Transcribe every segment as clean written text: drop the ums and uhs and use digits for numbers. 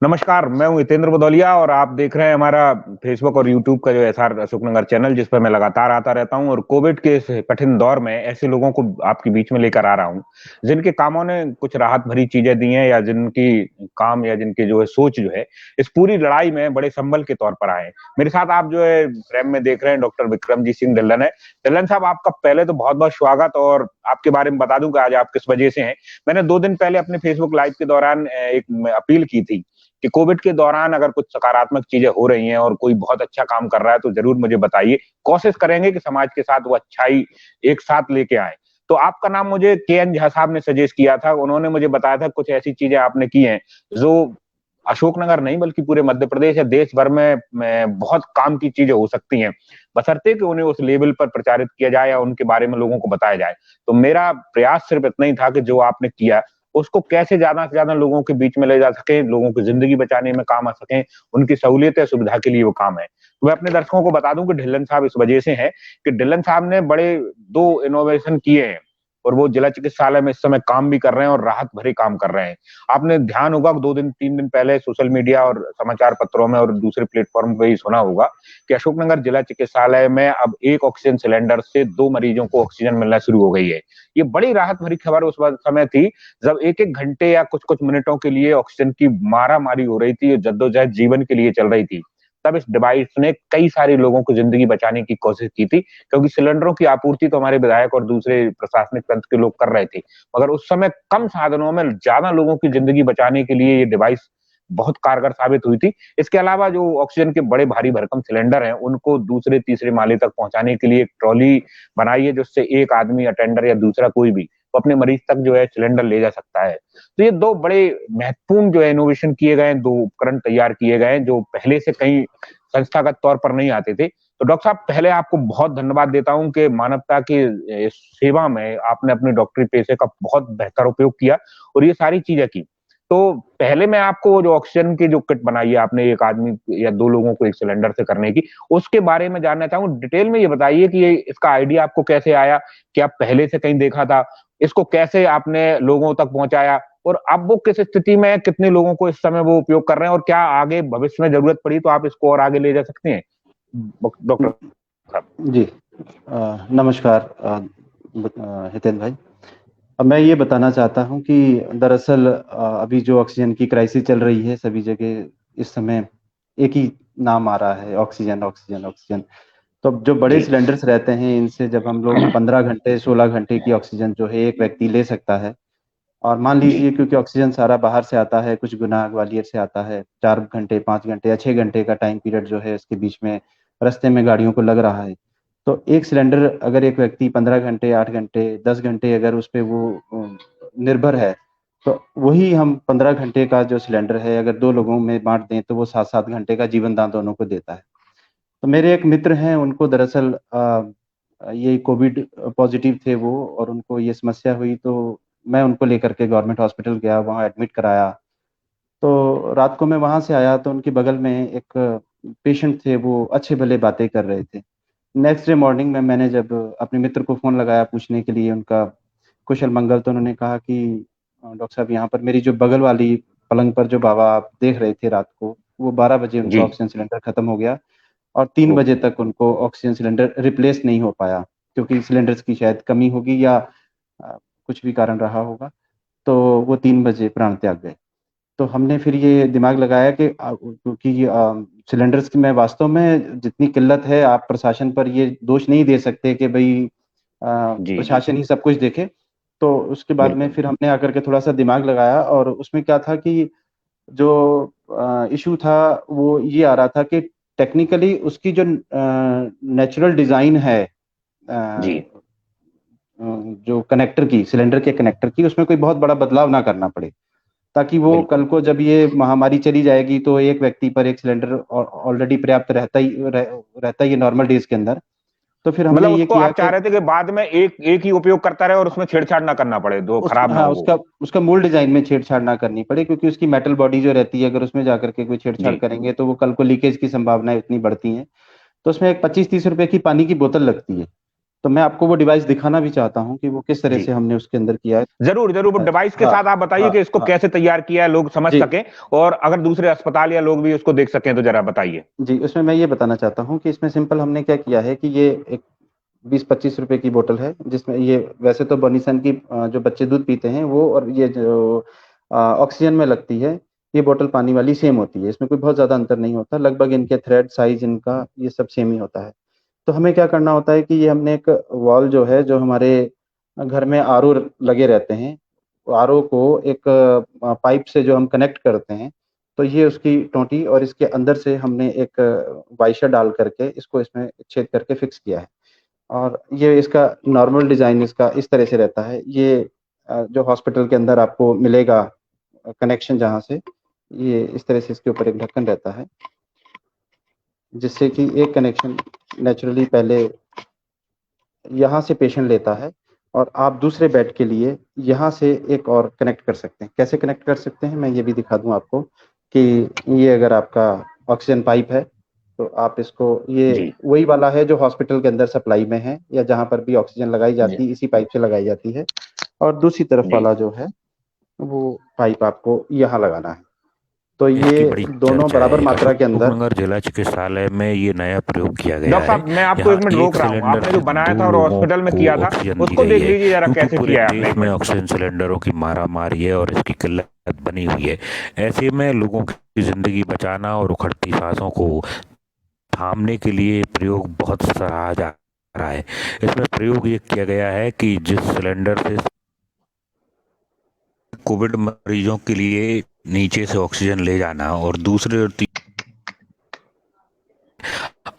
नमस्कार, मैं हूँ हितेंद्र भदौलिया और आप देख रहे हैं हमारा फेसबुक और यूट्यूब का जो एसआर अशोकनगर चैनल, जिस पर मैं लगातार आता रहता हूँ और कोविड के इस कठिन दौर में ऐसे लोगों को आपके बीच में लेकर आ रहा हूँ, जिनके कामों ने कुछ राहत भरी चीजें दी हैं या जिनकी काम या जिनकी जो है सोच जो है, इस पूरी लड़ाई में बड़े संबल के तौर पर आए हैं। मेरे साथ आप जो है फ्रेम में देख रहे हैं डॉक्टर विक्रमजीत सिंह ढिल्लन है। ढिल्लन साहब, आपका पहले तो बहुत-बहुत स्वागत और आपके बारे में बता दूँ कि आज आप किस वजह से हैं। मैंने 2 दिन पहले अपने फेसबुक लाइव के दौरान एक अपील की थी कि कोविड के दौरान अगर कुछ सकारात्मक चीजें हो रही हैं और कोई बहुत अच्छा काम कर रहा है तो जरूर मुझे बताइए। कोशिश करेंगे कि समाज के साथ वो अच्छाई एक साथ लेके आएँ। तो आपका नाम मुझे केएन झा साहब ने सजेस्ट किया था। उन्होंने मुझे बताया था कुछ ऐसी चीजें आपने की हैं जो अशोकनगर नहीं बल्कि पूरे मध्य प्रदेश या देश भर में बहुत काम की चीजें हो सकती हैं, बशर्ते कि उन्हें उस लेवल पर प्रचारित किया जाए या उनके बारे में लोगों को बताया जाए। तो मेरा प्रयास सिर्फ इतना ही था कि जो आपने किया उसको कैसे ज्यादा से ज्यादा लोगों के बीच में ले जा सके, लोगों की जिंदगी बचाने में काम आ सके, उनकी सहूलियत या सुविधा के लिए वो काम है। तो मैं अपने दर्शकों को बता दूं कि ढिल्लन साहब इस वजह से हैं कि ढिल्लन साहब ने बड़े 2 इनोवेशन किए हैं और वो जिला चिकित्सालय में इस समय काम भी कर रहे हैं और राहत भरे काम कर रहे हैं। आपने ध्यान होगा 2 दिन 3 दिन पहले सोशल मीडिया और समाचार पत्रों में और दूसरे प्लेटफॉर्म पे ही सुना होगा कि अशोकनगर जिला चिकित्सालय में अब 1 ऑक्सीजन सिलेंडर से 2 मरीजों को ऑक्सीजन मिलना शुरू हो गई है। ये बड़ी राहत भरी खबर उस वक़्त समय थी जब 1-1 घंटे या कुछ-कुछ मिनटों के लिए ऑक्सीजन की मारामारी हो रही थी, जद्दोजहद जीवन के लिए चल रही थी। तब इस डिवाइस ने कई सारे लोगों की जिंदगी बचाने की कोशिश की थी, क्योंकि सिलेंडरों की आपूर्ति तो हमारे विधायक और दूसरे प्रशासनिक तंत्र के लोग कर रहे थे। मगर उस समय कम साधनों में ज्यादा लोगों की जिंदगी बचाने के लिए ये डिवाइस बहुत कारगर साबित हुई थी। इसके अलावा जो ऑक्सीजन के बड़े भारी भरकम सिलेंडर हैं, उनको दूसरे तीसरे माले तक पहुंचाने के लिए एक ट्रॉली बनाई है, जिससे एक आदमी अटेंडर या दूसरा कोई भी वो अपने मरीज तक जो है सिलेंडर ले जा सकता है। तो ये 2 बड़े महत्वपूर्ण जो है इनोवेशन किए गए हैं, 2 उपकरण तैयार किए गए हैं, जो पहले से कहीं संस्थागत तौर पर नहीं आते थे। तो डॉक्टर साहब, पहले आपको बहुत धन्यवाद देता हूँ कि मानवता की सेवा में आपने अपने डॉक्टरी पेशे का बहुत बेहतर उपयोग किया और ये सारी चीजें की। तो पहले मैं आपको जो ऑक्सीजन की जो किट बनाई है आपने 1 आदमी या 2 लोगों को 1 सिलेंडर से करने की, उसके बारे में जानना चाहूँ। डिटेल में ये बताइए कि ये इसका आइडिया आपको कैसे आया? क्या पहले से कहीं देखा था? इसको कैसे आपने लोगों तक पहुँचाया? और अब वो किस स्थिति में है? कितने लोगों को इस समय वो उपयोग कर रहे हैं और क्या आगे भविष्य में ज़रूरत पड़ी तो आप इसको और आगे ले जा सकते हैं? डॉक्टर साहब। जी। नमस्कार हितेन भाई। अब मैं ये बताना चाहता हूँ कि दरअसल अभी जो ऑक्सीजन की क्राइसिस चल रही है सभी जगह इस समय एक ही नाम आ रहा है, ऑक्सीजन, ऑक्सीजन, ऑक्सीजन। तो अब जो बड़े जी। सिलेंडर्स रहते हैं इनसे जब हम लोग 15 घंटे 16 घंटे की ऑक्सीजन जो है एक व्यक्ति ले सकता है। और मान जी। लीजिए क्योंकि ऑक्सीजन सारा बाहर से आता है, कुछ गुना ग्वालियर से आता है, 4 घंटे 5 घंटे या 6 घंटे का टाइम पीरियड जो है इसके बीच में रास्ते में गाड़ियों को लग रहा है। तो एक सिलेंडर अगर एक व्यक्ति 15 घंटे 8 घंटे 10 घंटे अगर उस पे वो निर्भर है, तो वही हम 15 घंटे का जो सिलेंडर है अगर 2 लोगों में बाँट दें तो वो 7-7 घंटे का जीवन दान दोनों को देता है। तो मेरे एक मित्र हैं उनको दरअसल ये कोविड पॉजिटिव थे वो और उनको ये समस्या हुई तो मैं उनको लेकर के गवर्नमेंट हॉस्पिटल गया, वहाँ एडमिट कराया। तो रात को मैं वहाँ से आया तो उनके बगल में एक पेशेंट थे, वो अच्छे भले बातें कर रहे थे। नेक्स्ट डे मॉर्निंग में मैंने जब अपने मित्र को फ़ोन लगाया पूछने के लिए उनका कुशल-मंगल तो उन्होंने कहा कि डॉक्टर साहब यहाँ पर मेरी जो बगल वाली पलंग पर जो बाबा आप देख रहे थे रात को, वो 12 बजे उनका जी। ऑक्सीजन सिलेंडर खत्म हो गया और 3 ओह! बजे तक उनको ऑक्सीजन सिलेंडर रिप्लेस नहीं हो पाया, क्योंकि सिलेंडर्स की शायद कमी होगी या कुछ भी कारण रहा होगा, तो वो 3 बजे प्राण त्याग गए। तो हमने फिर ये दिमाग लगाया कि क्योंकि सिलेंडर्स की मैं वास्तव में जितनी किल्लत है आप प्रशासन पर ये दोष नहीं दे सकते कि भई जी, जी। प्रशासन ही सब कुछ देखे। तो उसके बाद में बिल्कुल। फिर हमने आकर के थोड़ा-सा दिमाग लगाया और उसमें क्या था कि जो इश्यू था वो ये आ रहा था कि टेक्निकली उसकी जो नेचुरल डिज़ाइन है जी। जो कनेक्टर की सिलेंडर के कनेक्टर की उसमें कोई बहुत बड़ा बदलाव ना करना पड़े। ताकि वो बिल्कुल। कल को जब ये महामारी चली जाएगी तो एक व्यक्ति पर एक सिलेंडर ऑलरेडी पर्याप्त रहता ही है नॉर्मल डेज़ के अंदर। तो फिर हमने मतलब ये उसको किया आप चाह कि रहे थे कि बाद में एक एक ही उपयोग करता रहे और उसमें छेड़छाड़ ना करना पड़े, जो उस खराब ना हाँ, हो वो। उसका मूल डिज़ाइन में छेड़छाड़ ना करनी पड़े क्योंकि उसकी मेटल बॉडी जो रहती है अगर उसमें जाकर के कोई छेड़छाड़ जी। करेंगे तो वो कल को लीकेज की संभावनाएँ इतनी बढ़ती हैं। तो उसमें एक 25-30 रुपए की पानी की बोतल लगती है। तो मैं आपको वो डिवाइस दिखाना भी चाहता हूँ कि वो किस तरह जी से हमने उसके अंदर किया है। जरूर जरूर, वो डिवाइस के हाँ साथ आप बताइए हाँ कि इसको हाँ कैसे तैयार किया है, लोग समझ जी सकें, और अगर दूसरे अस्पताल या लोग भी उसको देख सकें तो जरा बताइए। जी, उसमें मैं ये बताना चाहता हूँ कि इसमें सिंपल हमने क्या किया है कि ये एक 20-25 रुपए की बोतल है, जिसमें ये वैसे तो बॉनीसन की जो बच्चे दूध पीते हैं वो, और ये जो ऑक्सीजन में लगती है, ये बोतल पानी वाली सेम होती है, इसमें कोई बहुत ज़्यादा अंतर नहीं होता, लगभग इनके थ्रेड साइज इनका ये सब सेम ही होता है। तो हमें क्या करना होता है कि ये हमने एक वॉल जो है, जो हमारे घर में आरओ लगे रहते हैं, आरओ को एक पाइप से जो हम कनेक्ट करते हैं, तो ये उसकी टोंटी, और इसके अंदर से हमने एक वाइशर डाल करके इसको इसमें छेद करके फिक्स किया है। और ये इसका नॉर्मल डिज़ाइन इसका इस तरह से रहता है। ये जो हॉस्पिटल के अंदर आपको मिलेगा कनेक्शन जहाँ से, ये इस तरह से इसके ऊपर एक ढक्कन रहता है, जिससे कि एक कनेक्शन नेचुरली पहले यहाँ से पेशेंट लेता है, और आप दूसरे बेड के लिए यहाँ से एक और कनेक्ट कर सकते हैं। कैसे कनेक्ट कर सकते हैं मैं ये भी दिखा दूँ आपको कि ये अगर आपका ऑक्सीजन पाइप है, तो आप इसको, ये जी वही वाला है जो हॉस्पिटल के अंदर सप्लाई में है, या जहाँ पर भी ऑक्सीजन लगाई जी जाती है इसी पाइप से लगाई जाती है। और दूसरी तरफ जी। वाला जो है वो पाइप आपको यहाँ लगाना है। तो ये इसकी बड़ी दोनों चर्चा बराबर है। मात्रा के अंदर। अशोकनगर जिला चिकित्सालय में ये नया प्रयोग किया गया डॉक्टर है। साहब मैं आपको यहाँ एक मिनट एक रोक रहा हूँ, सिलेंडर आपने जो से बनाया था दो और लोगों हॉस्पिटल में को किया था ऑक्सीजन दी उसको रही देख है, लीजिए जरा, क्योंकि कैसे पूरे किया है आपने, देश एक में मिनट। ऑक्सीजन सिलेंडरों की मारामारी है और इसकी किल्लत बनी हुई है। ऐसे में लोगों की जिंदगी बचाना और उखड़ती सांसों को थामने के लिए प्रयोग बहुत सराहा जा रहा है। इसमें प्रयोग ये किया गया है कि जिस सिलेंडर से कोविड मरीजों के लिए नीचे से ऑक्सीजन ले जाना और दूसरे और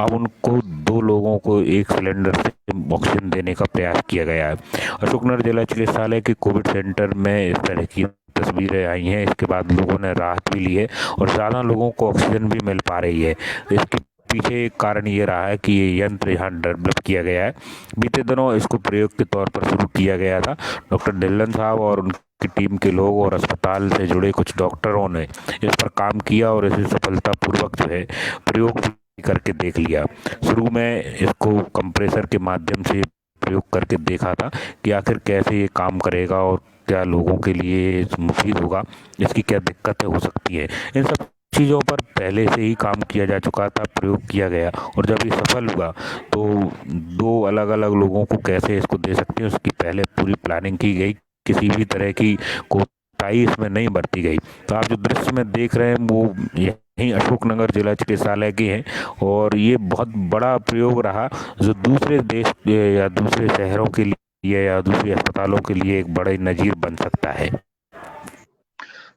अब उनको दो लोगों को एक सिलेंडर से ऑक्सीजन देने का प्रयास किया गया है। अशोकनगर जिला चिकित्सालय के कोविड सेंटर में इस तरह की तस्वीरें आई हैं। इसके बाद लोगों ने राहत भी ली है और ज़्यादा लोगों को ऑक्सीजन भी मिल पा रही है। इसके पीछे एक कारण ये रहा है कि ये यंत्र यहाँ डेवलप किया गया है। बीते दिनों इसको प्रयोग के तौर पर शुरू किया गया था। डॉक्टर ढिल्लन साहब और उनकी टीम के लोग और अस्पताल से जुड़े कुछ डॉक्टरों ने इस पर काम किया और इसे सफलतापूर्वक जो है प्रयोग करके देख लिया। शुरू में इसको कंप्रेसर के माध्यम से प्रयोग करके देखा था कि आखिर कैसे ये काम करेगा और क्या लोगों के लिए मुफीद होगा, इसकी क्या दिक्कतें हो सकती है। इन सब चीज़ों पर पहले से ही काम किया जा चुका था, प्रयोग किया गया, और जब ये सफल हुआ तो दो अलग अलग लोगों को कैसे इसको दे सकते हैं उसकी पहले पूरी प्लानिंग की गई। किसी भी तरह की कोताही इसमें नहीं बरती गई। तो आप जो दृश्य में देख रहे हैं वो यही अशोकनगर जिला चिकित्सालय की है, और ये बहुत बड़ा प्रयोग रहा जो दूसरे देश या दूसरे शहरों के लिए या दूसरे अस्पतालों के लिए एक बड़ा नजीर बन सकता है।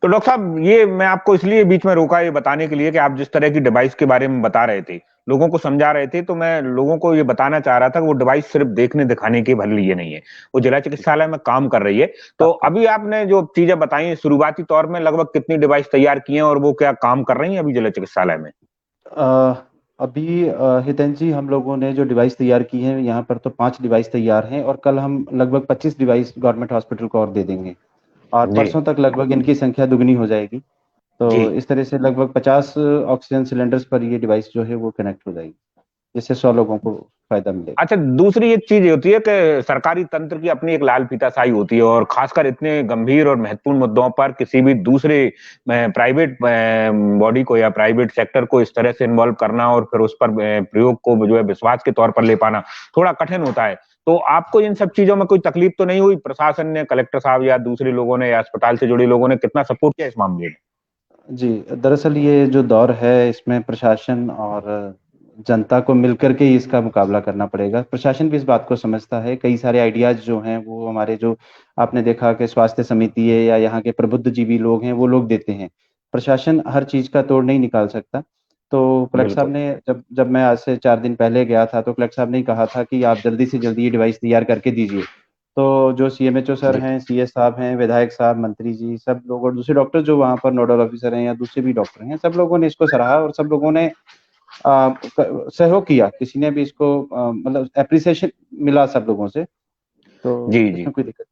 तो डॉक्टर साहब ये मैं आपको इसलिए बीच में रोका ये बताने के लिए कि आप जिस तरह की डिवाइस के बारे में बता रहे थे, लोगों को समझा रहे थे, तो मैं लोगों को ये बताना चाह रहा था कि वो डिवाइस सिर्फ देखने दिखाने के भर लिए नहीं है, वो जिला चिकित्सालय में काम कर रही है। तो अभी आपने जो चीजें बताई शुरुआती तौर में, लगभग कितनी डिवाइस तैयार की हैं और वो क्या काम कर रही हैं अभी जिला चिकित्सालय में? अभी हितेन जी, हम लोगों ने जो डिवाइस तैयार की है यहाँ पर, तो 5 डिवाइस तैयार हैं, और कल हम लगभग 25 डिवाइस गवर्नमेंट हॉस्पिटल को और दे देंगे, और जी परसों तक लगभग इनकी संख्या दुगनी हो जाएगी। जी। तो इस तरह से लगभग 50 ऑक्सीजन सिलेंडर्स पर ये डिवाइस जो है वो कनेक्ट हो जाएगी, जिससे 100 लोगों को फायदा मिलेगा। अच्छा, दूसरी एक चीज ये होती है कि सरकारी तंत्र की अपनी एक लाल फीताशाही होती है, और खासकर इतने गंभीर और महत्वपूर्ण मुद्दों पर किसी भी दूसरे प्राइवेट बॉडी को या प्राइवेट सेक्टर को इस तरह से इन्वॉल्व करना और फिर उस पर प्रयोग को जो है विश्वास के तौर पर ले पाना थोड़ा कठिन होता है। तो आपको इन सब चीजों में कोई तकलीफ तो नहीं हुई? प्रशासन ने, कलेक्टर साहब या दूसरे लोगों ने या अस्पताल से जुड़े लोगों ने कितना सपोर्ट किया इस मामले में? जी, दरअसल ये जो दौर है इसमें प्रशासन और जनता को मिलकर के ही इसका मुकाबला करना पड़ेगा। प्रशासन भी इस बात को समझता है, कई सारे आइडियाज़ जो हैं वो हमारे जो आपने देखा कि स्वास्थ्य समिति है या यहाँ के प्रबुद्धजीवी लोग हैं वो लोग देते हैं। प्रशासन हर चीज़ का तोड़ नहीं निकाल सकता। तो कलेक्टर साहब बिल्कुल। ने, जब जब मैं आज से 4 दिन पहले गया था, तो कलेक्टर साहब ने कहा था कि आप जल्दी से जल्दी ये डिवाइस तैयार करके दीजिए। तो जो सीएमएचओ सर जी हैं, सीएस साहब हैं, विधायक साहब, मंत्री जी, सब लोग, और दूसरे डॉक्टर जो वहाँ पर नोडल ऑफिसर हैं या दूसरे भी डॉक्टर हैं, सब लोगों ने इसको सराहा, और सब लोगों ने सहयोग किया। किसी ने भी इसको मतलब एप्रिसिएशन मिला सब लोगों से, तो जी जी। इसमें कोई दिक्कत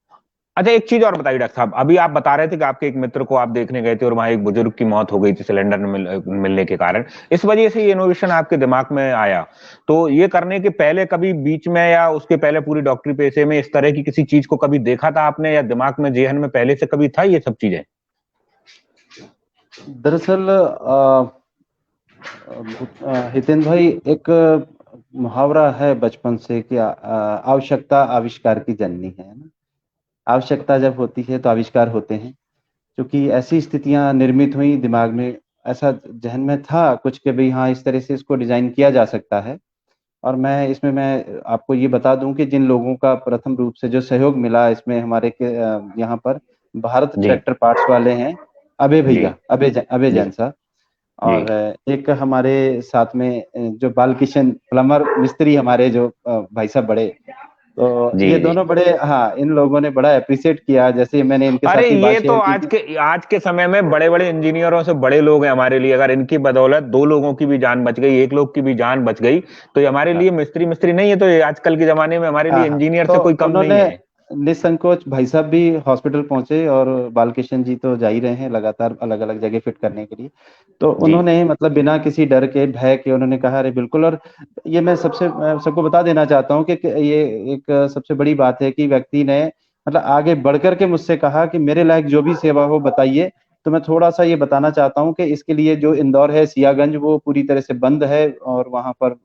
अच्छा, एक चीज और बताइए डॉक्टर साहब, अभी आप बता रहे थे कि आपके एक मित्र को आप देखने गए थे और वहां एक बुजुर्ग की मौत हो गई थी सिलेंडर मिलने के कारण, इस वजह से ये इनोवेशन आपके दिमाग में आया। तो ये करने के पहले कभी बीच में या उसके पहले पूरी डॉक्टरी पेशे में इस तरह की किसी चीज को कभी देखा था आपने, या दिमाग में जेहन में पहले से कभी था ये सब चीजें? दरअसल हितेंद्र भाई, एक मुहावरा है बचपन से कि आवश्यकता आविष्कार की जननी है ना। आवश्यकता जब होती है तो आविष्कार होते हैं। क्योंकि ऐसी स्थितियां निर्मित हुई दिमाग में, ऐसा जहन में था कुछ कि भाई हाँ, इस तरह से इसको डिजाइन किया जा सकता है। और मैं आपको ये बता दूं कि जिन लोगों का प्रथम रूप से जो सहयोग मिला इसमें हमारे के यहाँ पर भारत जी ट्रैक्टर पार्ट्स वाले हैं, अबे जी भैया, अबे जी जैन साहब। जी। और एक हमारे साथ में जो बाल किशन प्लम्बर मिस्त्री हमारे जो भाई साहब बड़े, तो जी ये जी। दोनों बड़े, हाँ, इन लोगों ने बड़ा अप्रिशिएट किया। जैसे मैंने इनके अरे साथ ही बात ये तो शेयर की थी। आज के समय में बड़े बड़े इंजीनियरों से बड़े लोग हैं हमारे लिए। अगर इनकी बदौलत दो लोगों की भी जान बच गई, एक लोग की भी जान बच गई, तो ये हमारे हाँ लिए मिस्त्री मिस्त्री नहीं है, तो ये आजकल के जमाने में हमारे हाँ लिए हाँ। इंजीनियर तो से कोई कम नहीं उन्होंने है। निसंकोच, भाई साहब भी हॉस्पिटल पहुंचे और बालकिशन जी तो जा ही रहे हैं लगातार अलग अलग जगह फिट करने के लिए। तो जी उन्होंने मतलब बिना किसी डर के, भय के, उन्होंने कहा अरे बिल्कुल। और ये मैं सबको बता देना चाहता हूँ कि ये एक सबसे बड़ी बात है कि व्यक्ति ने मतलब आगे बढ़कर के मुझसे कहा कि मेरे लायक जो भी सेवा हो बताइए। तो मैं थोड़ा सा ये बताना चाहता हूँ कि इसके लिए जो इंदौर है, सियागंज, वो पूरी तरह से बंद है और वहां पर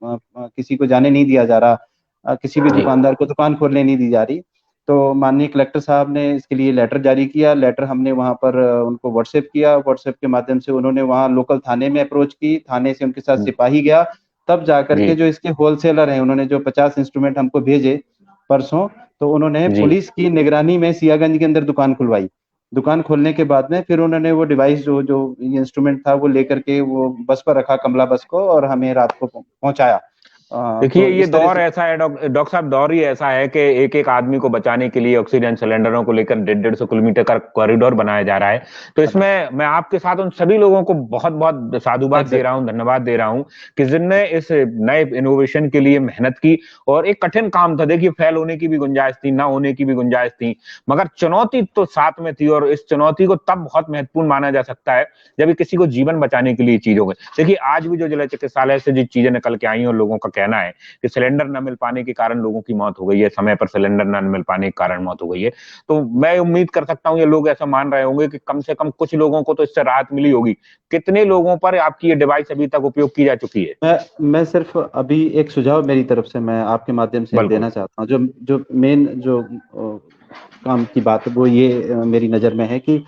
किसी को जाने नहीं दिया जा रहा, किसी भी जी दुकानदार को दुकान खोलने नहीं दी जा रही। तो माननीय कलेक्टर साहब ने इसके लिए लेटर जारी किया। लेटर हमने वहां पर उनको व्हाट्सएप किया। व्हाट्सएप के माध्यम से उन्होंने वहां लोकल थाने में अप्रोच की, थाने से उनके साथ सिपाही गया। तब जाकर जी के जो इसके होलसेलर हैं, उन्होंने जो 50 इंस्ट्रूमेंट हमको भेजे परसों, तो उन्होंने जी। पुलिस की निगरानी में सियागंज के अंदर दुकान खुलवाई। दुकान खोलने के बाद में फिर उन्होंने वो डिवाइस जो जो इंस्ट्रूमेंट था वो लेकर के वो बस पर रखा, कमला बस को, और हमें रात को पहुंचाया। देखिए तो ये इस तरह दौर से। ऐसा है डॉक्टर साहब, दौर ही ऐसा है कि एक एक आदमी को बचाने के लिए ऑक्सीजन सिलेंडरों को लेकर 150 किलोमीटर का कॉरिडोर बनाया जा रहा है। तो इसमें मैं आपके साथ उन सभी लोगों को बहुत बहुत साधुवाद दे रहा एग्जैक्टली। हूं, धन्यवाद दे रहा हूं कि जिनने इस नए इनोवेशन के लिए मेहनत की। और एक कठिन काम था, देखिए फेल होने की भी गुंजाइश थी, ना होने की भी गुंजाइश थी, मगर चुनौती तो साथ में थी। और इस चुनौती को तब बहुत महत्वपूर्ण माना जा सकता है जब ये किसी को जीवन बचाने के लिए चीज हो गई। देखिए आज भी जो जिला चिकित्सालय से जो चीजें निकल के आई और लोगों का कहना है कि सिलेंडर न मिल पाने के कारण लोगों की मौत हो गई है, समय पर सिलेंडर न मिल पाने के कारण मौत हो गई है, तो मैं उम्मीद कर सकता हूं ये लोग ऐसा मान रहे होंगे कि कम से कम कुछ लोगों को तो इससे राहत मिली होगी। कितने लोगों पर आपकी ये डिवाइस अभी तक उपयोग की जा चुकी है? मैं सिर्फ अभी एक सुझाव मेरी तरफ से मैं आपके माध्यम से बिल्कुल। देना चाहता हूँ। जो जो मेन जो काम की बात है वो ये मेरी नज़र में है कि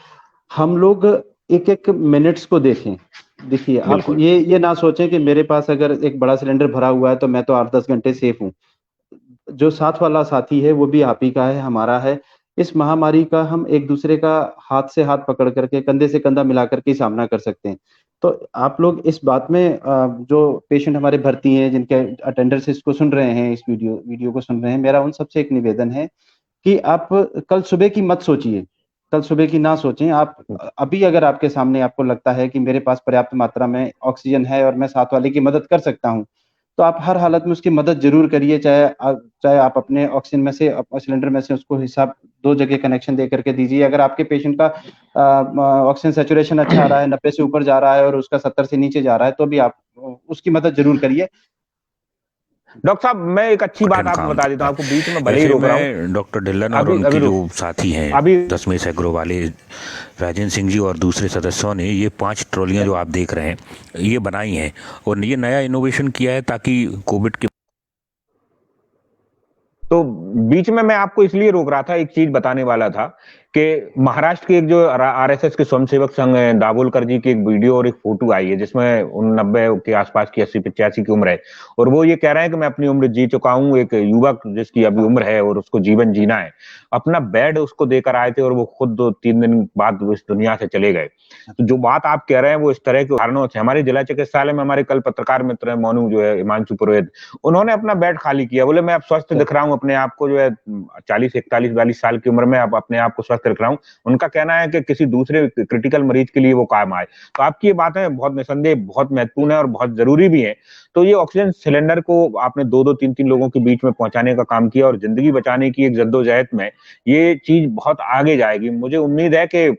हम लोग एक एक मिनट्स को देखें। देखिए, आप बिल्कुल ये ना सोचें कि मेरे पास अगर एक बड़ा सिलेंडर भरा हुआ है तो मैं तो 8-10 घंटे सेफ हूँ। जो साथ वाला साथी है वो भी आप ही का है, हमारा है। इस महामारी का हम एक दूसरे का हाथ से हाथ पकड़ करके, कंधे से कंधा मिला करके ही सामना कर सकते हैं। तो आप लोग इस बात में जो पेशेंट हमारे भर्ती हैं, जिनके अटेंडर्स इसको सुन रहे हैं, इस वीडियो को सुन रहे हैं, मेरा उन सबसे एक निवेदन है कि आप कल सुबह की मत सोचिए, कल सुबह की ना सोचें। आप अभी अगर आपके सामने आपको लगता है कि मेरे पास पर्याप्त मात्रा में ऑक्सीजन है और मैं साथ वाले की मदद कर सकता हूँ, तो आप हर हालत में उसकी मदद ज़रूर करिए। चाहे आप अपने ऑक्सीजन में से, सिलेंडर में से उसको हिसाब 2 जगह कनेक्शन दे करके दीजिए। अगर आपके पेशेंट का ऑक्सीजन सैचुरेशन अच्छा आ रहा है, 90 से ऊपर जा रहा है और उसका 70 से नीचे जा रहा है, तो भी आप उसकी मदद ज़रूर करिए। डॉक्टर साहब, मैं एक अच्छी बात कठिन आपको काम बता देता था। हूँ, आपको बीच में भले ही ऐसे रोक रहा हूँ। में डॉक्टर ढिल्लन और अभी उनके अभी जो रुक साथी हैं अभी 10वें एग्रो वाले राजेंद्र सिंह जी और दूसरे सदस्यों ने ये 5 ट्रॉलियां जो आप देख रहे हैं ये बनाई हैं और ये नया इनोवेशन किया है ताकि कोविड के तो बीच में मैं आपको इसलिए रोक रहा था, एक चीज बताने वाला था कि महाराष्ट्र के एक जो आरएसएस के स्वयंसेवक संघ है, दाभोलकर जी की एक वीडियो और एक फोटो आई है जिसमें उन 90 के आसपास की 80-85 की उम्र है। और वो ये कह रहे हैं कि मैं अपनी उम्र जी चुका हूँ, एक युवक जिसकी अभी उम्र है और उसको जीवन जीना है, अपना बेड उसको देकर आए थे और वो खुद 2-3 दिन बाद इस दुनिया से चले गए। तो जो बात आप कह रहे हैं वो इस तरह के कारणों से हमारे जिला चिकित्सालय में हमारे कल पत्रकार मित्र है मोनू जो है, हिमांशु पुरोहित, उन्होंने अपना बेड खाली किया। बोले मैं अब स्वस्थ दिख रहा हूँ, अपने आप को जो है 40-41-42 साल की उम्र में अब अपने आप को स्वस्थ लिख रहा हूँ, उनका कहना है कि किसी दूसरे क्रिटिकल मरीज के लिए वो काम आए। तो आपकी ये बातें बहुत निसंदेह बहुत महत्वपूर्ण है और बहुत जरूरी भी है। तो ये ऑक्सीजन सिलेंडर को आपने 2-2 3-3 लोगों के बीच में पहुंचाने का काम किया और जिंदगी बचाने की एक जद्दोजहद में ये चीज बहुत आगे जाएगी। मुझे उम्मीद है कि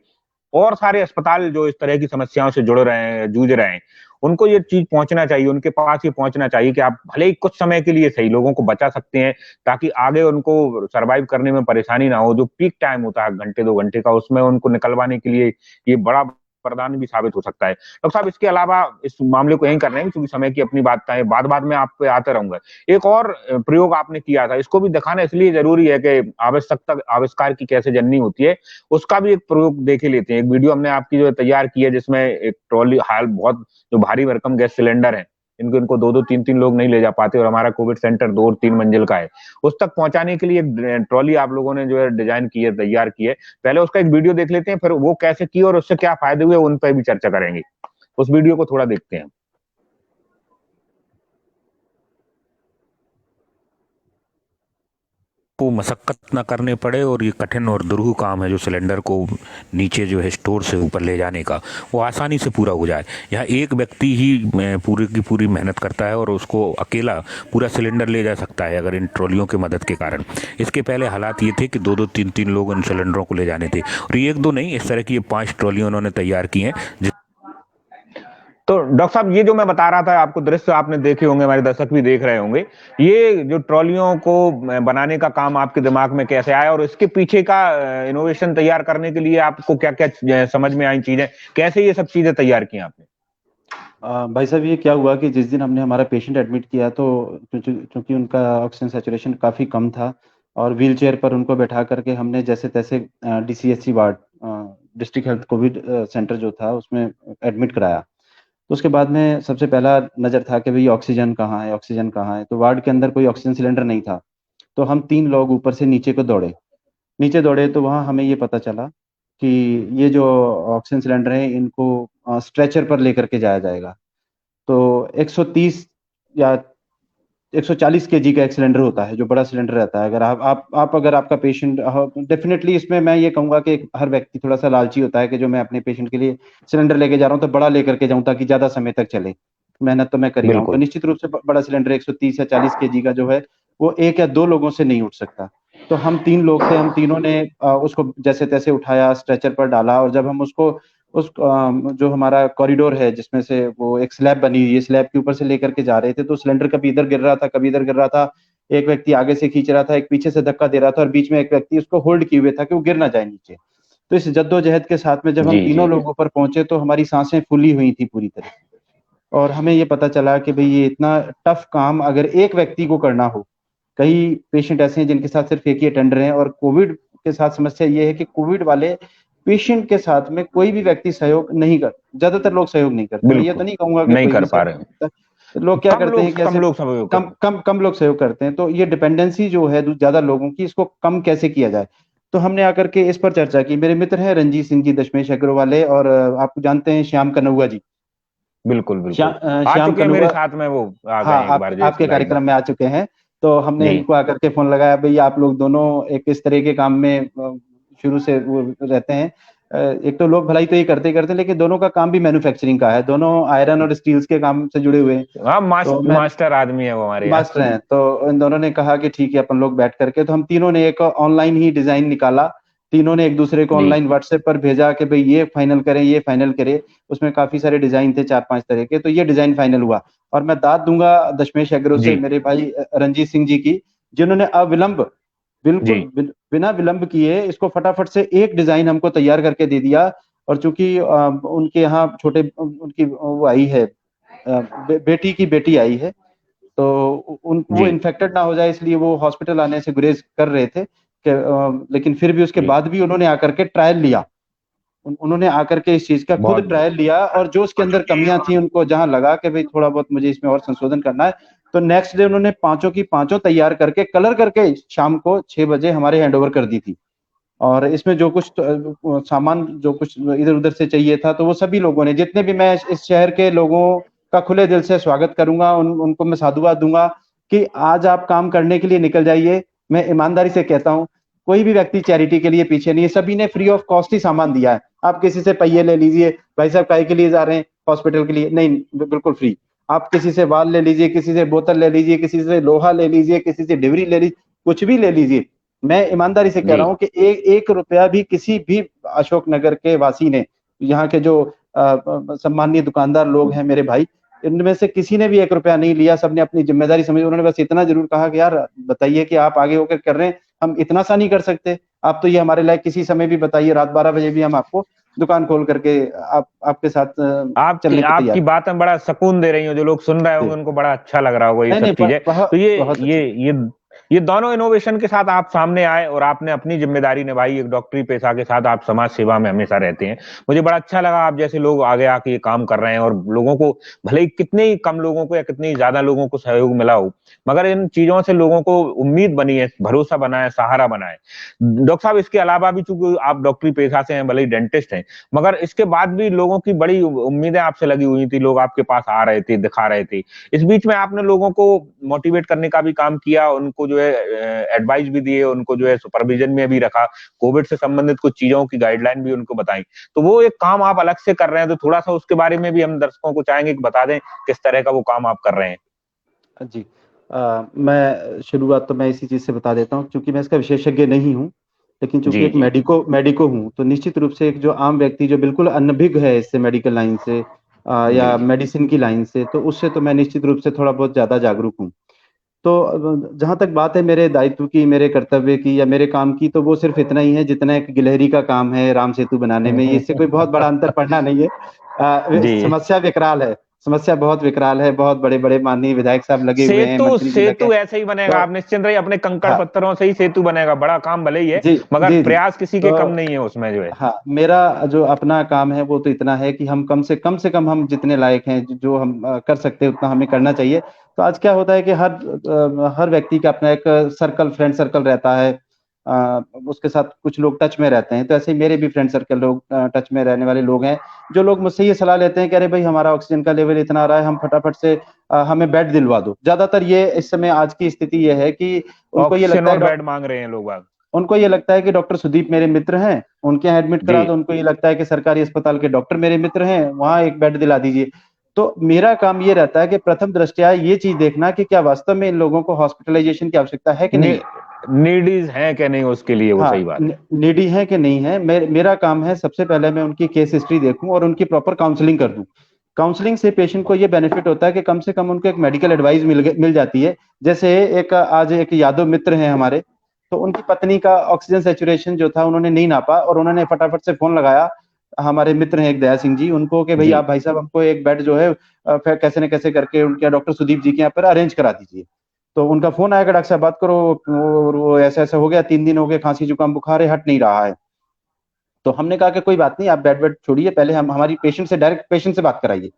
और सारे अस्पताल जो इस तरह की समस्याओं से जुड़ रहे हैं, जूझ रहे हैं, उनको ये चीज पहुंचना चाहिए, उनके पास ये पहुंचना चाहिए कि आप भले ही कुछ समय के लिए सही लोगों को बचा सकते हैं, ताकि आगे उनको सर्वाइव करने में परेशानी ना हो। जो पीक टाइम होता है घंटे 2 घंटे का, उसमें उनको निकलवाने के लिए ये बड़ा वरदान भी साबित हो सकता है। डॉक्टर साहब, इसके अलावा इस मामले को यहीं कर रहे हैं क्योंकि समय की अपनी बात है, बाद में आप पे आते रहूंगा। एक और प्रयोग आपने किया था, इसको भी दिखाना इसलिए जरूरी है कि आवश्यकता आविष्कार की कैसे जननी होती है, उसका भी एक प्रयोग देखे लेते हैं। एक वीडियो हमने आपकी जो तैयार की है जिसमें एक ट्रॉली हाल बहुत जो भारी भरकम गैस सिलेंडर है, इनको 2-2 3-3 लोग नहीं ले जा पाते और हमारा कोविड सेंटर 2 और 3 मंजिल का है, उस तक पहुंचाने के लिए एक ट्रॉली आप लोगों ने जो है डिजाइन की है, तैयार की है। पहले उसका एक वीडियो देख लेते हैं, फिर वो कैसे की और उससे क्या फायदे हुए उन पर भी चर्चा करेंगे। उस वीडियो को थोड़ा देखते हैं। को मशक्कत ना करने पड़े और ये कठिन और दुरूह काम है जो सिलेंडर को नीचे जो है स्टोर से ऊपर ले जाने का, वो आसानी से पूरा हो जाए। यहाँ एक व्यक्ति ही पूरी की पूरी मेहनत करता है और उसको अकेला पूरा सिलेंडर ले जा सकता है अगर इन ट्रॉलियों की मदद के कारण। इसके पहले हालात ये थे कि 2-2 3-3 लोग इन सिलेंडरों को ले जाने थे, और ये 1-2 नहीं, इस तरह की ये 5 ट्रॉलियाँ उन्होंने तैयार की हैं। तो डॉक्टर साहब, ये जो मैं बता रहा था आपको, दृश्य आपने देखे होंगे, हमारे दर्शक भी देख रहे होंगे, ये जो ट्रॉलियों को बनाने का काम आपके दिमाग में कैसे आया और इसके पीछे का इनोवेशन तैयार करने के लिए आपको क्या क्या समझ में आई चीजें, कैसे ये सब चीजें तैयार की आपने? भाई साहब, ये क्या हुआ कि जिस दिन हमने हमारा पेशेंट एडमिट किया तो क्योंकि उनका ऑक्सीजन सैचुरेशन काफ़ी कम था और व्हील चेयर पर उनको बैठा करके हमने जैसे तैसे DCHC ward, district health Covid centre जो था उसमें एडमिट कराया। तो उसके बाद में सबसे पहला नज़र था कि भाई ऑक्सीजन कहाँ है, ऑक्सीजन कहाँ है। तो वार्ड के अंदर कोई ऑक्सीजन सिलेंडर नहीं था। तो हम 3 लोग ऊपर से नीचे को दौड़े। नीचे दौड़े तो वहाँ हमें ये पता चला कि ये जो ऑक्सीजन सिलेंडर है इनको स्ट्रेचर पर लेकर के जाया जाएगा। तो 130 या 140 केजी का एक सिलेंडर होता है, जो बड़ा सिलेंडर रहता है। अगर आप अगर आपका पेशेंट, डेफिनेटली इसमें मैं ये कहूँगा कि हर व्यक्ति थोड़ा सा लालची होता है कि जो मैं अपने पेशेंट के लिए सिलेंडर लेके जा रहा हूँ तो बड़ा लेकर के जाऊँ ताकि ज़्यादा समय तक चले। मेहनत तो मैं कर ही रहा हूँ। तो बिल्कुल। निश्चित रूप से बड़ा सिलेंडर 130 या 40 केजी का जो है वो 1 या 2 लोगों से नहीं उठ सकता। तो हम 3 लोग थे, हम तीनों ने उसको जैसे तैसे उठाया, स्ट्रेचर पर डाला, और जब हम उसको जो हमारा कॉरिडोर है जिसमें से वो एक स्लैब बनी हुई है, स्लैब के ऊपर से लेकर के जा रहे थे तो सिलेंडर कभी इधर गिर रहा था, कभी इधर गिर रहा था। एक व्यक्ति आगे से खींच रहा था, एक पीछे से धक्का दे रहा था और बीच में एक व्यक्ति उसको होल्ड किए हुए था कि वो गिर ना जाए नीचे। तो इस जद्दोजहद के साथ में जब हम जी तीनों जी। लोग ऊपर पहुंचे तो हमारी सांसें फूली हुई थी पूरी तरह से। और हमें ये पता चला कि भाई ये इतना टफ काम अगर एक व्यक्ति को करना हो, कई पेशेंट ऐसे हैं जिनके साथ सिर्फ एक ही अटेंडर हैं, और कोविड के साथ समस्या ये है कि कोविड वाले पेशेंट के साथ में कोई भी व्यक्ति सहयोग नहीं कर, ज्यादातर लोग सहयोग नहीं करते। मैं ये तो बिल्कुल नहीं कहूंगा कि नहीं कोई कर भी पा सहयोग रहे नहीं हैं। करता। लोग क्या करते हैं कि कम ऐसे लोग सहयोग कम करते कम कम लोग सहयोग करते हैं। तो ये डिपेंडेंसी जो है ज्यादा लोगों की, इसको कम कैसे किया जाए। तो हमने आकर के इस पर चर्चा की। मेरे मित्र हैं रणजीत सिंह जी दशमेश एग्रो वाले, और आप जानते हैं श्याम कन्नौआ जी। हैं। बिल्कुल बिल्कुल। आ श्याम चुके हैं मेरे कन्नौआ, साथ में, वो आ गए हाँ, हैं एक बार जिस आपके लाइव में। कार्यक्रम में आ चुके हैं। तो हमने जी। इनको आकर के फोन लगाया, भाई आप लोग दोनों एक इस तरह के काम में शुरू से वो रहते हैं। एक तो लोग भलाई तो ये करते ही करते हैं, लेकिन दोनों का काम भी मैन्युफैक्चरिंग का है, दोनों आयरन और स्टील्स के काम से जुड़े हुए हैं। हाँ, तो मैं मास्टर आदमी है वो हमारे मास्टर यहाँ। हैं, तो इन दोनों ने कहा कि ठीक है अपन लोग बैठ करके, तो हम तीनों ने एक ऑनलाइन ही डिजाइन निकाला। तीनों ने एक दूसरे को जी ऑनलाइन व्हाट्सएप पर भेजा कि भाई ये फाइनल करें, ये फाइनल करें। उसमें काफी सारे डिजाइन थे, 4-5 तरह के। तो ये डिजाइन फाइनल हुआ। और मैं दाद दूंगा दशमेश एग्रो से जी मेरे भाई रणजीत सिंह जी की, जिन्होंने अविलंब, बिल्कुल जी बिना विलंब किए इसको फटाफट से एक डिजाइन हमको तैयार करके दे दिया। और चूंकि उनके यहाँ छोटे उनकी वो आई है, बेटी की बेटी आई है, तो वो जी इन्फेक्टेड ना हो जाए इसलिए वो हॉस्पिटल आने से गुरेज कर रहे थे कि, लेकिन फिर भी उसके जी। बाद भी उन्होंने आकर के ट्रायल लिया। उन्होंने आकर के इस चीज का खुद बहुत ट्रायल लिया, और जो उसके अंदर कमियां थी उनको जहां लगा कि भाई थोड़ा बहुत मुझे इसमें और संशोधन करना है, तो नेक्स्ट डे उन्होंने पांचों की पांचों तैयार करके कलर करके शाम को 6 बजे हमारे हैंडओवर कर दी थी। और इसमें जो कुछ सामान जो कुछ इधर उधर से चाहिए था, तो वो सभी लोगों ने, जितने भी, मैं इस शहर के लोगों का खुले दिल से स्वागत करूंगा, उनको मैं साधुवाद दूंगा कि आज आप काम करने के लिए निकल जाइए। मैं ईमानदारी से कहता हूँ, कोई भी व्यक्ति चैरिटी के लिए पीछे नहीं है, सभी ने फ्री ऑफ कॉस्ट ही सामान दिया है। आप किसी से पहिए ले लीजिए, भाई साहब काहे के लिए जा रहे हैं हॉस्पिटल के लिए, नहीं बिल्कुल फ्री। आप किसी से वाल ले लीजिए, किसी से बोतल ले लीजिए, किसी से लोहा ले लीजिए, किसी से डिबरी ले लीजिए, कुछ भी ले लीजिए। मैं ईमानदारी से कह रहा हूँ कि एक रुपया भी किसी भी अशोकनगर के वासी ने, यहाँ के जो सम्मानीय दुकानदार लोग हैं मेरे भाई, इनमें से किसी ने भी 1 रुपया नहीं लिया। सबने अपनी जिम्मेदारी समझी। उन्होंने बस इतना जरूर कहा कि यार बताइए कि आप आगे होकर कर रहे हैं, हम इतना सा नहीं कर सकते, आप तो ये हमारे लायक किसी समय भी बताइए, रात 12 बजे भी हम आपको दुकान खोल करके आपके साथ चलने की आपकी बातें बड़ा सुकून दे रही हो, जो लोग सुन रहे होंगे उनको बड़ा अच्छा लग रहा होगा ये सब चीजें। तो ये दोनों इनोवेशन के साथ आप सामने आए और आपने अपनी जिम्मेदारी निभाई, एक डॉक्टरी पेशा के साथ आप समाज सेवा में हमेशा रहते हैं। मुझे बड़ा अच्छा लगा आप जैसे लोग आगे आके ये काम कर रहे हैं, और लोगों को भले ही कितने ही कम लोगों को या कितने ही ज्यादा लोगों को सहयोग मिला हो, मगर इन चीजों से लोगों को उम्मीद बनी है, भरोसा बना है, सहारा बना है। डॉक्टर साहब, इसके अलावा भी चूंकि आप डॉक्टरी पेशा से हैं, भले ही डेंटिस्ट हैं, मगर इसके बाद भी लोगों की बड़ी उम्मीदें आपसे लगी हुई थी, लोग आपके पास आ रहे थे, दिखा रहे थे। इस बीच में आपने लोगों को मोटिवेट करने का भी काम किया, उनको जो है एडवाइस भी दिए, उनको जो है सुपरविजन में भी रखा, कोविड से संबंधित कुछ चीजों की गाइडलाइन भी उनको बताई। तो वो एक काम आप अलग से कर रहे हैं, तो थोड़ा सा उसके बारे में भी हम दर्शकों को चाहेंगे कि बता दें किस तरह का वो काम आप कर रहे हैं। जी, मैं शुरुआत तो मैं इसी चीज से बता देता हूँ, क्योंकि मैं इसका विशेषज्ञ नहीं हूँ, लेकिन चूंकि एक मेडिको हूँ, तो निश्चित रूप से एक जो आम व्यक्ति जो बिल्कुल अनभिज्ञ है इससे, मेडिकल लाइन से या मेडिसिन की लाइन से, तो उससे तो मैं निश्चित रूप से थोड़ा बहुत ज्यादा जागरूक हूँ। तो जहां तक बात है मेरे दायित्व की, मेरे कर्तव्य की या मेरे काम की, तो वो सिर्फ इतना ही है जितना एक गिलहरी का काम है राम सेतु बनाने में। इससे कोई बहुत बड़ा अंतर पड़ना नहीं है। समस्या विकराल है, समस्या बहुत विकराल है, बहुत बड़े बड़े माननीय विधायक साहब लगे हुए हैं। सेतु ऐसे ही बनेगा, आप निश्चिंत रहिए, अपने कंकड़ पत्थरों से ही सेतु बनेगा। बड़ा काम भले ही है, मगर प्रयास किसी के कम नहीं है उसमें जो है। हाँ, मेरा जो अपना काम है वो तो इतना है कि हम कम से कम हम जितने लायक हैं, जो हम कर सकते हैं उतना हमें करना चाहिए। तो आज क्या होता है कि हर व्यक्ति का अपना एक फ्रेंड सर्कल रहता है, उसके साथ कुछ लोग टच में रहते हैं। तो ऐसे ही मेरे भी फ्रेंड सर्कल लोग, टच में रहने वाले लोग हैं, जो लोग मुझसे ये सलाह लेते हैं कि अरे भाई हमारा ऑक्सीजन का लेवल इतना आ रहा है, हम फटाफट से हमें बेड दिलवा दो। ज्यादातर ये इस समय आज की स्थिति ये है कि उनको ये लगता है बेड मांग रहे हैं लोग, उनको ये लगता है कि डॉक्टर सुदीप मेरे मित्र हैं, उनके यहाँ एडमिट करा दो। उनको ये लगता है कि सरकारी अस्पताल के डॉक्टर मेरे मित्र हैं, वहां एक बेड दिला दीजिए। तो मेरा काम ये रहता है कि प्रथम दृष्टया ये चीज देखना कि क्या वास्तव में इन लोगों को हॉस्पिटलाइजेशन की आवश्यकता है कि नहीं, नीडीज है कि नहीं उसके लिए, वो सही बात है, नीडी है कि नहीं है। मेरा काम है सबसे पहले मैं उनकी केस हिस्ट्री देखूं और उनकी प्रॉपर काउंसलिंग कर दूं। काउंसलिंग से पेशेंट को ये बेनिफिट होता है कि कम से कम उनको एक मेडिकल एडवाइस मिल जाती है। जैसे आज एक यादव मित्र हैं हमारे, तो उनकी पत्नी का ऑक्सीजन सैचुरेशन जो था उन्होंने नहीं नापा, और उन्होंने फटाफट से फोन लगाया, हमारे मित्र हैं एक दया सिंह जी, उनको कि भाई आप भाई साहब हमको एक बेड जो है कैसे न कैसे करके उनके डॉक्टर सुदीप जी के यहाँ पर अरेंज करा दीजिए। तो उनका फोन आएगा, डॉक्टर साहब बात करो, वो ऐसा ऐसा हो गया, 3 दिन हो गए, खांसी जुकाम बुखार है, हट नहीं रहा है। तो हमने कहा कि कोई बात नहीं, आप बेड छोड़िए, पहले हम हमारी डायरेक्ट पेशेंट से बात कराइए।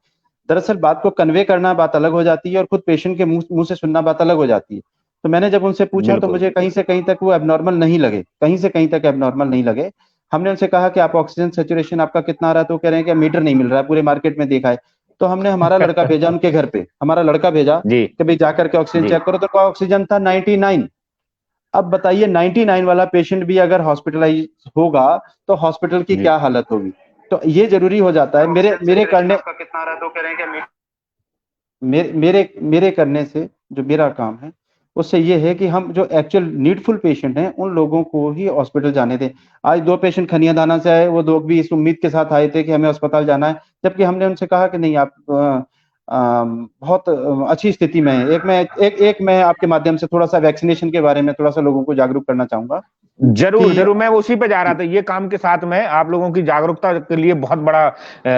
दरअसल बात को कन्वे करना बात अलग हो जाती है, और खुद पेशेंट के मुंह से सुनना बात अलग हो जाती है। तो मैंने जब उनसे पूछा तो मुझे कहीं से कहीं तक वो एबनॉर्मल नहीं लगे, कहीं से कहीं तक एबनॉर्मल नहीं लगे। हमने उनसे कहा कि आप ऑक्सीजन सैचुरेशन आपका कितना आ रहा है, तो कह रहे हैं कि मीटर नहीं मिल रहा है, पूरे मार्केट में देखा है। तो हमने हमारा लड़का भेजा उनके घर पे, हमारा लड़का भेजा कि भाई जाकर के ऑक्सीजन चेक करो, तो ऑक्सीजन था 99। अब बताइए 99 वाला पेशेंट भी अगर हॉस्पिटलाइज होगा तो हॉस्पिटल की क्या हालत होगी। तो ये जरूरी हो जाता है मेरे करने कितना रहा, तो कह रहे हैं कि मेरे करने से जो मेरा काम है उससे ये है कि हम जो एक्चुअल नीडफुल पेशेंट हैं उन लोगों को ही हॉस्पिटल जाने दें। आज 2 पेशेंट खनिया दाना से आए, वो लोग भी इस उम्मीद के साथ आए थे कि हमें अस्पताल जाना है, जबकि हमने उनसे कहा कि नहीं, आप बहुत अच्छी स्थिति में है। एक मैं आपके माध्यम से थोड़ा सा वैक्सीनेशन के बारे में थोड़ा सा लोगों को जागरूक करना चाहूंगा। जरूर, मैं उसी पे जा रहा था। ये काम के साथ में आप लोगों की जागरूकता के लिए बहुत बड़ा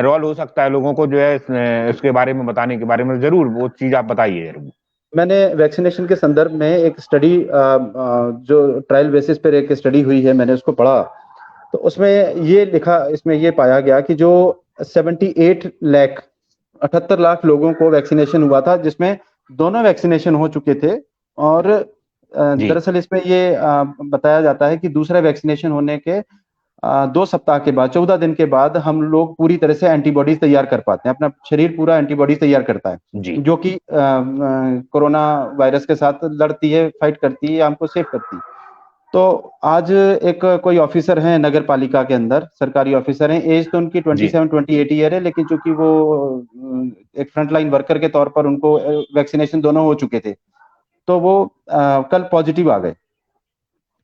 रोल हो सकता है, लोगों को जो है इसके बारे में बताने के बारे में, जरूर वो चीज आप बताइए जरूर। मैंने वैक्सीनेशन के संदर्भ में एक स्टडी, जो ट्रायल बेसिस पर एक स्टडी हुई है, मैंने उसको पढ़ा, तो उसमें ये लिखा, इसमें ये पाया गया कि जो 78 लाख लोगों को वैक्सीनेशन हुआ था, जिसमें दोनों वैक्सीनेशन हो चुके थे। और दरअसल इसमें ये बताया जाता है कि दूसरा वैक्सीनेशन होने के 2 सप्ताह के बाद, 14 दिन के बाद हम लोग पूरी तरह से एंटीबॉडीज तैयार कर पाते हैं, अपना शरीर पूरा एंटीबॉडीज तैयार करता है, जो कि कोरोना वायरस के साथ लड़ती है, फाइट करती है, हमको सेफ करती है। तो आज एक कोई ऑफिसर हैं नगर पालिका के अंदर, सरकारी ऑफिसर हैं, एज तो उनकी 27-28 ईयर है, लेकिन चूंकि वो एक फ्रंटलाइन वर्कर के तौर पर उनको वैक्सीनेशन दोनों हो चुके थे, तो वो कल पॉजिटिव आ गए।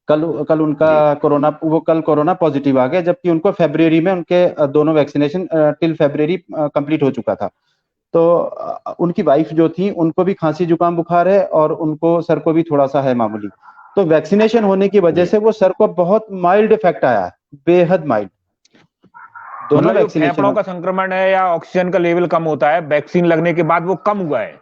कल उनका कोरोना, वो कल कोरोना पॉजिटिव आ गया, जबकि उनको फरवरी में उनके दोनों वैक्सीनेशन टिल फरवरी कंप्लीट हो चुका था। तो उनकी वाइफ जो थी उनको भी खांसी जुकाम बुखार है और उनको सर को भी थोड़ा सा है मामूली। तो वैक्सीनेशन होने की वजह से वो सर को बहुत माइल्ड इफेक्ट आया है, बेहद माइल्ड। दोनों मतलब जो वैक्सीनेशन फेफड़ों का संक्रमण है या ऑक्सीजन का लेवल कम होता है, वैक्सीन लगने के बाद वो कम हुआ है।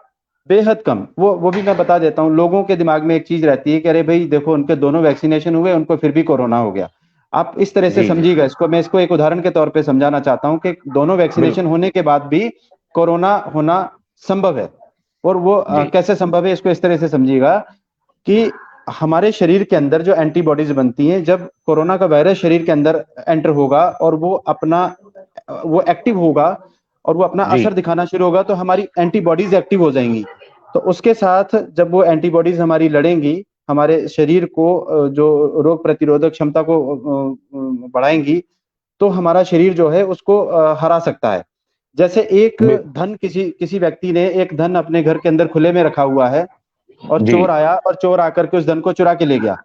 बेहद कम। वो भी मैं बता देता हूँ, लोगों के दिमाग में एक चीज रहती है कि अरे भाई देखो उनके दोनों वैक्सीनेशन हुए, उनको फिर भी कोरोना हो गया। आप इस तरह से जी जी समझिएगा इसको, मैं इसको एक उदाहरण के तौर पे समझाना चाहता हूँ कि दोनों वैक्सीनेशन बिल्कुल होने के बाद भी कोरोना होना संभव है। और वो जी कैसे संभव है, इसको इस तरह से समझिएगा कि हमारे शरीर के अंदर जो एंटीबॉडीज बनती हैं, जब कोरोना का वायरस शरीर के अंदर एंटर होगा और वो एक्टिव होगा और वो अपना जी असर दिखाना शुरू होगा, तो हमारी एंटीबॉडीज एक्टिव हो जाएंगी। तो उसके साथ जब वो एंटीबॉडीज हमारी लड़ेंगी, हमारे शरीर को जो रोग प्रतिरोधक क्षमता को बढ़ाएंगी, तो हमारा शरीर जो है उसको हरा सकता है। जैसे एक बि- धन, किसी किसी व्यक्ति ने एक धन अपने घर के अंदर खुले में रखा हुआ है और जी चोर आया और चोर आकर के उस धन को चुरा के ले गया,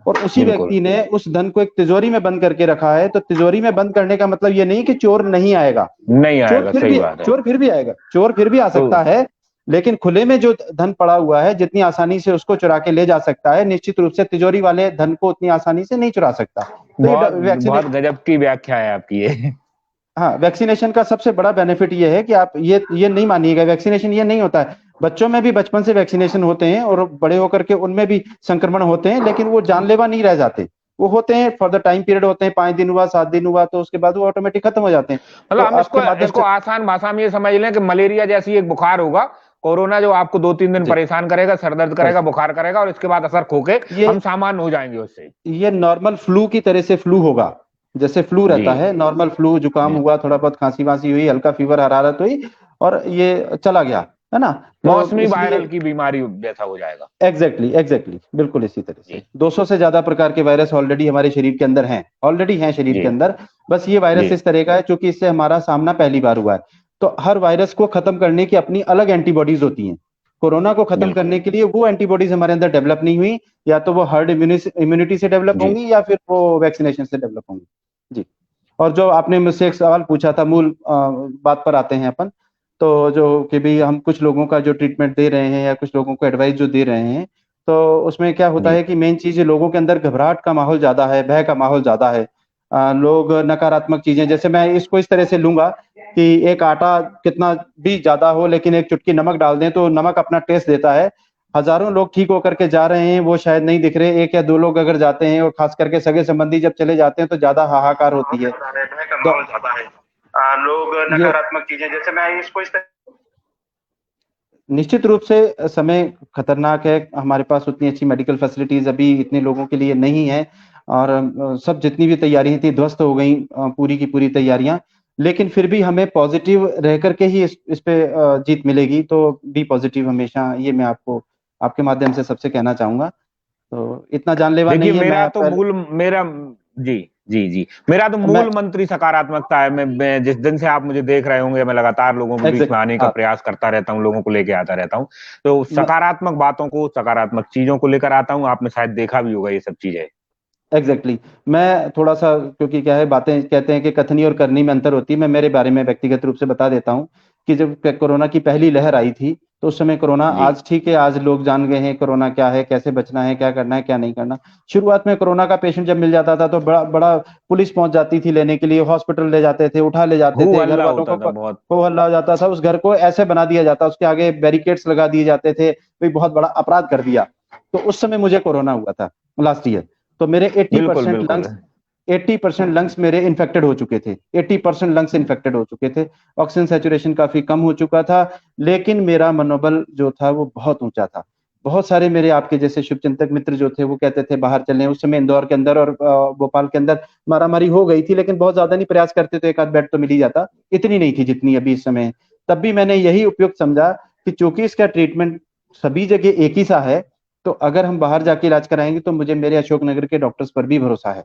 और उसी बिल्कुल। व्यक्ति ने उस धन को एक तिजोरी में बंद करके रखा है। तो तिजोरी में बंद करने का मतलब ये नहीं कि चोर नहीं आएगा, नहीं आएगा, सही बात है। चोर फिर भी आएगा, चोर फिर भी आ तो सकता है, लेकिन खुले में जो धन पड़ा हुआ है जितनी आसानी से उसको चुरा के ले जा सकता है, निश्चित रूप से तिजोरी वाले धन को उतनी आसानी से नहीं चुरा सकता। तो ये बहुत वैक्सीने बहुत गजब की व्याख्या है आपकी ये। हाँ, वैक्सीनेशन का सबसे बड़ा बेनिफिट ये है कि आप ये नहीं मानिएगा, वैक्सीनेशन ये नहीं होता है। बच्चों में भी बचपन से वैक्सीनेशन होते हैं और बड़े होकर के उनमें भी संक्रमण होते हैं, लेकिन वो जानलेवा नहीं रह जाते। वो होते हैं फॉर द टाइम पीरियड, होते हैं 5 दिन हुआ, 7 दिन हुआ, तो उसके बाद वो ऑटोमेटिक खत्म हो जाते हैं। तो मतलब हम आपके इसको माध्यम इसको से आसान भाषा में ये समझ लें कि मलेरिया जैसी एक बुखार होगा, कोरोना जो आपको 2-3 दिन जी, परेशान करेगा, सर दर्द करेगा, बस बुखार करेगा, और इसके बाद असर खोके ये हम सामान्य हो जाएंगे उससे। ये नॉर्मल फ्लू की तरह से फ्लू होगा। जैसे फ्लू जी रहता है, नॉर्मल फ्लू, जुकाम जी। हुआ, थोड़ा बहुत खांसी वांसी हुई, हल्का फीवर, हरारत हुई और ये चला गया, है ना। तो मौसमी इसलिए वायरल की बीमारी जैसा हो जाएगा। एग्जैक्टली बिल्कुल इसी तरह से जी 200 से ज्यादा प्रकार के वायरस ऑलरेडी हमारे शरीर के अंदर हैं, ऑलरेडी हैं शरीर जी के अंदर। बस ये वायरस जी इस तरह का है क्योंकि इससे हमारा सामना पहली बार हुआ है। तो हर वायरस को खत्म करने की अपनी अलग एंटीबॉडीज होती हैं। कोरोना को खत्म बिल्कुल। करने के लिए वो एंटीबॉडीज हमारे अंदर डेवलप नहीं हुई, या तो वो हर्ड इम्यूनिटी से डेवलप जी होंगी या फिर वो वैक्सीनेशन से डेवलप होंगी। जी। और जो आपने मुझसे एक सवाल पूछा था, मूल बात पर आते हैं अपन। तो जो कि भी हम कुछ लोगों का जो ट्रीटमेंट दे रहे हैं या कुछ लोगों को एडवाइस जो दे रहे हैं, तो उसमें क्या होता जी है कि मेन चीज लोगों के अंदर घबराहट का माहौल ज्यादा है, भय का माहौल ज्यादा है। लोग नकारात्मक चीजें, जैसे मैं इसको इस तरह से लूंगा कि एक आटा कितना भी ज्यादा हो लेकिन एक चुटकी नमक डाल दें तो नमक अपना टेस्ट देता है। हजारों लोग ठीक होकर के जा रहे हैं, वो शायद नहीं दिख रहे, एक या दो लोग अगर जाते हैं और खास करके सगे संबंधी जब चले जाते हैं तो ज्यादा हाहाकार होती है। तो लोग ये नकारात्मक चीजें, जैसे मैं इसको इस निश्चित रूप से समय खतरनाक है। हमारे पास उतनी अच्छी मेडिकल फैसिलिटीज अभी इतने लोगों के लिए नहीं है, और सब जितनी भी तैयारियां थी ध्वस्त हो गई, पूरी की पूरी तैयारियां। लेकिन फिर भी हमें पॉजिटिव रह करके ही इस पे जीत मिलेगी। तो बी पॉजिटिव हमेशा, ये मैं आपको आपके माध्यम से सबसे कहना चाहूंगा। तो इतना जानलेवा देखिए नहीं है। मेरा मैं तो मूल मेरा जी जी मेरा तो मैं मूल मंत्री सकारात्मकता है। मैं जिस दिन से आप मुझे देख रहे होंगे, मैं लगातार लोगों के बीच में एग्जैक्ट आने का हाँ प्रयास करता रहता हूँ, लोगों को लेके आता रहता हूँ। तो सकारात्मक बातों को, सकारात्मक चीजों को लेकर आता हूँ। आपने शायद देखा भी होगा ये सब चीजें। एग्जैक्टली मैं थोड़ा सा, क्योंकि क्या है, बातें कहते हैं कि कथनी और करनी में अंतर होती है। मैं मेरे बारे में व्यक्तिगत रूप से बता देता हूँ कि जब कोरोना की पहली लहर आई थी तो उस समय कोरोना, जी आज ठीक है, आज लोग जान गए हैं कोरोना क्या है, कैसे बचना है, क्या करना है, क्या नहीं करना। शुरुआत में कोरोना का पेशेंट जब मिल जाता था तो बड़ा बड़ा पुलिस पहुंच जाती थी लेने के लिए, हॉस्पिटल ले जाते थे, उठा ले जाते हु थे, घर हल्ला वालों होता को था बहुत। हो हल्ला हो जाता था, उस घर को ऐसे बना दिया जाता, उसके आगे बैरिकेड्स लगा दिए जाते थे, भाई बहुत बड़ा अपराध कर दिया। तो उस समय मुझे कोरोना हुआ था लास्ट ईयर। तो मेरे बिल्कुल 80% बिल्कुल। लंग्स 80% लंग्स मेरे इन्फेक्टेड हो चुके थे, 80% लंग्स इन्फेक्टेड हो चुके थे। ऑक्सीजन सैचुरेशन काफी कम हो चुका था, लेकिन मेरा मनोबल जो था वो बहुत ऊंचा था। बहुत सारे मेरे आपके जैसे शुभचिंतक मित्र जो थे वो कहते थे बाहर चलें। उस समय इंदौर के अंदर और भोपाल के अंदर मारामारी हो गई थी, लेकिन बहुत ज्यादा नहीं, प्रयास करते तो एक आध बेड तो मिल ही जाता, इतनी नहीं थी जितनी अभी इस समय है। तब भी मैंने यही उपयुक्त समझा कि चूंकि इसका ट्रीटमेंट सभी जगह एक ही सा है, तो अगर हम बाहर जाके इलाज कराएंगे तो मुझे मेरे अशोकनगर के डॉक्टर्स पर भी भरोसा है,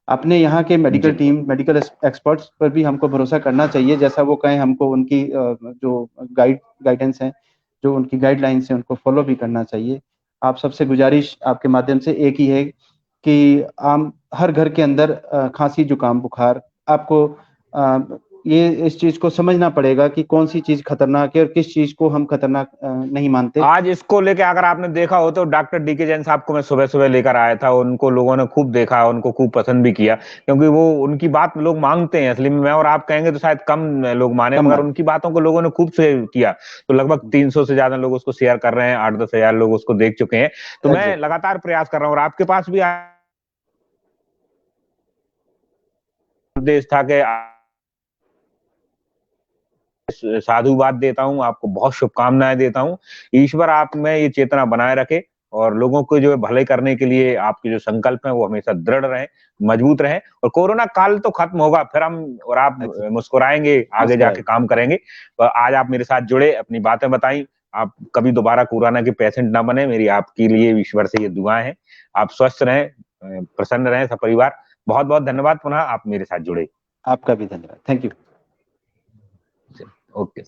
अपने यहाँ के मेडिकल टीम, मेडिकल एक्सपर्ट्स पर भी हमको भरोसा करना चाहिए। जैसा वो कहें हमको उनकी जो गाइडेंस है, जो उनकी गाइडलाइंस है, उनको फॉलो भी करना चाहिए। आप सबसे गुजारिश आपके माध्यम से एक ही है कि आम हर घर के अंदर खांसी, जुकाम, बुखार, आपको ये इस चीज को समझना पड़ेगा कि कौन सी चीज खतरनाक है और किस चीज को हम खतरनाक नहीं मानते। आज इसको लेके अगर आपने देखा हो तो डॉक्टर डीके जैन साहब को मैं सुबह सुबह लेकर आया था, उनको लोगों ने खूब देखा, उनको खूब पसंद भी किया, क्योंकि वो उनकी बात लोग मांगते हैं। असली में मैं और आप कहेंगे तो शायद कम लोग माने, मगर उनकी बातों को लोगों ने खूब शेयर किया। तो लगभग 300 से ज्यादा लोग उसको शेयर कर रहे हैं, 8-10 हजार लोग उसको देख चुके हैं। तो मैं लगातार प्रयास कर रहा हूँ और आपके पास भी देश था कि साधुवाद देता हूँ, आपको बहुत शुभकामनाएं देता हूँ। ईश्वर आप में ये चेतना बनाए रखे और लोगों को जो है भले करने के लिए आपके जो संकल्प हैं वो हमेशा दृढ़ रहें, मजबूत रहें। और कोरोना काल तो खत्म होगा, फिर हम और आप मुस्कुराएंगे, आगे जाके काम करेंगे। आज आप मेरे साथ जुड़े, अपनी बातें बताई। आप कभी दोबारा कोरोना के पेशेंट ना बने, मेरी आपके लिए ईश्वर से ये दुआएं हैं। आप स्वस्थ रहें, प्रसन्न रहें, सब परिवार। बहुत बहुत धन्यवाद, पुनः आप मेरे साथ जुड़े। आपका भी धन्यवाद। Thank you. ओके।